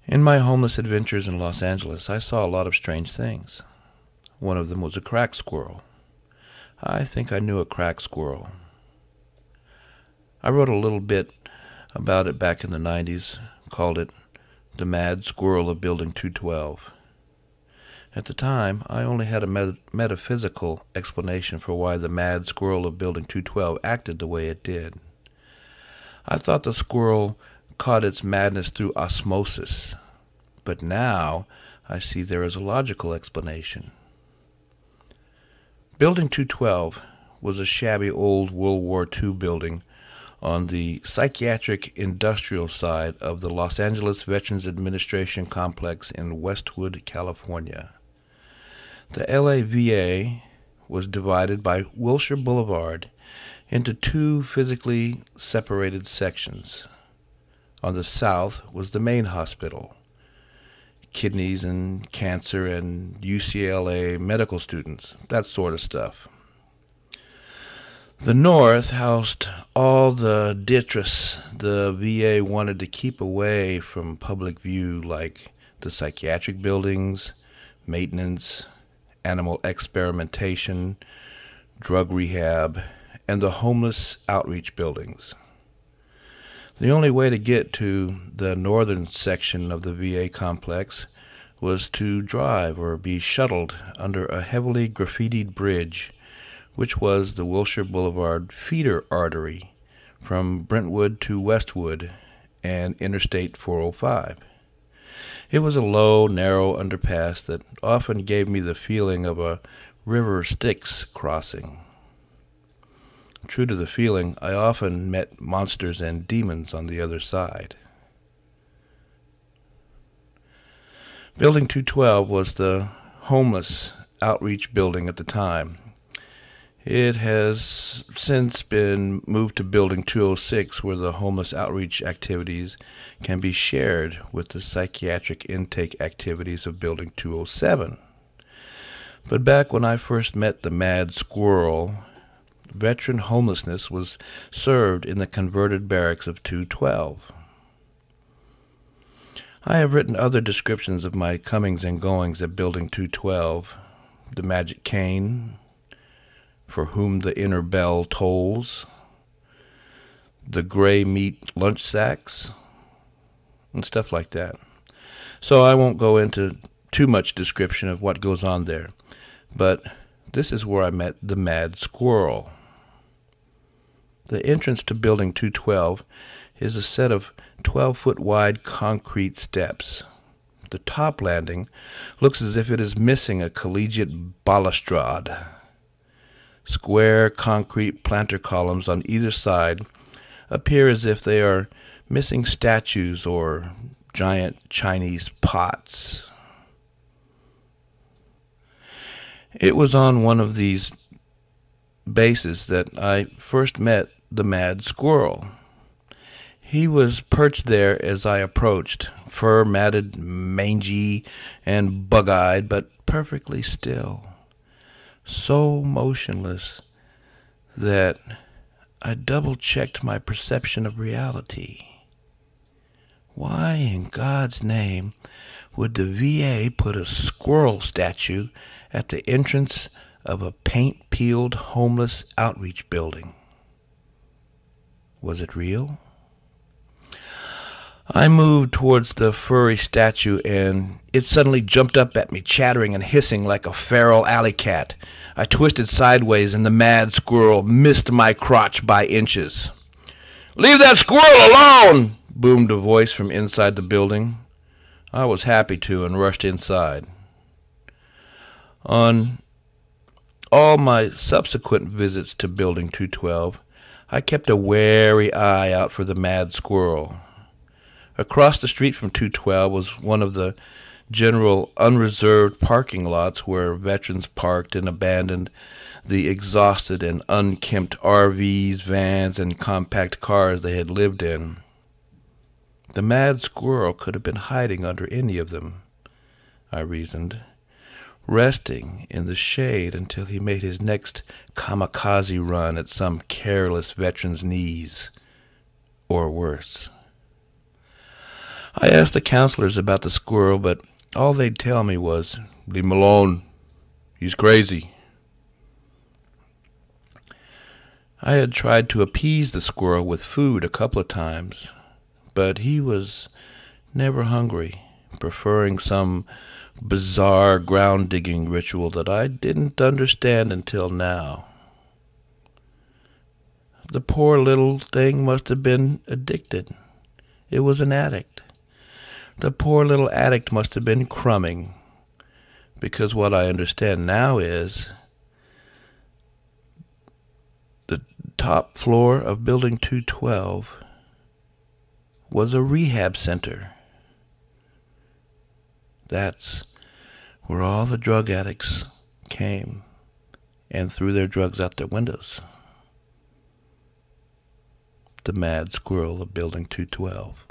In my homeless adventures in Los Angeles, I saw a lot of strange things. One of them was a crack squirrel. I think I knew a crack squirrel. I wrote a little bit about it back in the 90s, called it The Mad Squirrel of Building 212. At the time, I only had a metaphysical explanation for why the mad squirrel of Building 212 acted the way it did. I thought the squirrel caught its madness through osmosis, but now I see there is a logical explanation. Building 212 was a shabby old World War II building on the psychiatric industrial side of the Los Angeles Veterans Administration complex in Westwood, California. The LA VA was divided by Wilshire Boulevard into two physically separated sections. On the south was the main hospital, kidneys and cancer and UCLA medical students, that sort of stuff. The north housed all the detritus the VA wanted to keep away from public view, like the psychiatric buildings, maintenance, animal experimentation, drug rehab, and the homeless outreach buildings. The only way to get to the northern section of the VA complex was to drive or be shuttled under a heavily graffitied bridge, which was the Wilshire Boulevard feeder artery from Brentwood to Westwood and Interstate 405. It was a low, narrow underpass that often gave me the feeling of a river Styx crossing. True to the feeling, I often met monsters and demons on the other side. Building 212 was the homeless outreach building at the time. It has since been moved to Building 206, where the homeless outreach activities can be shared with the psychiatric intake activities of Building 207. But back when I first met the Mad Squirrel, veteran homelessness was served in the converted barracks of 212. I have written other descriptions of my comings and goings at Building 212, the magic cane, for whom the inner bell tolls, the gray meat lunch sacks, and stuff like that. So I won't go into too much description of what goes on there, but this is where I met the Mad Squirrel. The entrance to Building 212 is a set of 12-foot wide concrete steps. The top landing looks as if it is missing a collegiate balustrade. Square concrete planter columns on either side appear as if they are missing statues or giant Chinese pots. It was on one of these bases that I first met the Mad Squirrel. He was perched there as I approached, fur-matted, mangy, and bug-eyed, but perfectly still. So motionless that I double-checked my perception of reality. Why in God's name would the VA put a squirrel statue at the entrance of a paint-peeled homeless outreach building? Was it real? I moved towards the furry statue, and it suddenly jumped up at me, chattering and hissing like a feral alley cat. I twisted sideways, and the Mad Squirrel missed my crotch by inches. "Leave that squirrel alone!" boomed a voice from inside the building. I was happy to and rushed inside. On all my subsequent visits to Building 212, I kept a wary eye out for the Mad Squirrel. Across the street from 212 was one of the general unreserved parking lots where veterans parked and abandoned the exhausted and unkempt RVs, vans, and compact cars they had lived in. The Mad Squirrel could have been hiding under any of them, I reasoned, resting in the shade until he made his next kamikaze run at some careless veteran's knees, or worse. I asked the counselors about the squirrel, but all they'd tell me was, "Leave him alone. He's crazy." I had tried to appease the squirrel with food a couple of times, but he was never hungry, preferring some bizarre ground-digging ritual that I didn't understand until now. The poor little thing must have been addicted. It was an addict. The poor little addict must have been crumbing, because what I understand now is the top floor of Building 212 was a rehab center. That's where all the drug addicts came and threw their drugs out their windows. The mad squirrel of Building 212.